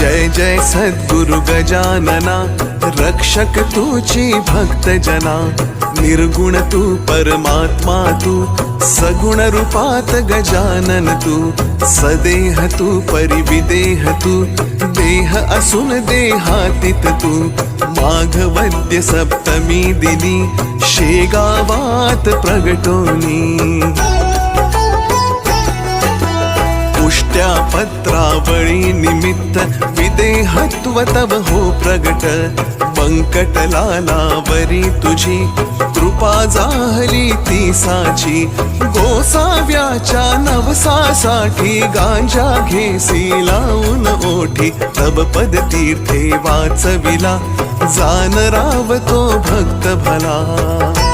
जय जय सद्गुरु गजानना, रक्षक तूची भक्त जना। निर्गुण तू परमात्मा तू, सगुण रूपात गजानन तू। सदेह तू परिविदेह तू, देह असून देहातीत तू। माघवद्य सप्तमी दिनी, शेगावात प्रगटोनी। पुष्ट्या पत्रावळी निमित्त, विदेहत्व तव हो प्रगट। व्यंकटलालावरी तुझी, कृपा जाहली ती साची। गोसाव्याच्या नवसासाठी, गांजा घेसी लावून ओठी। तव पद तीर्थे वाचविला, जान रावतो भक्त भला।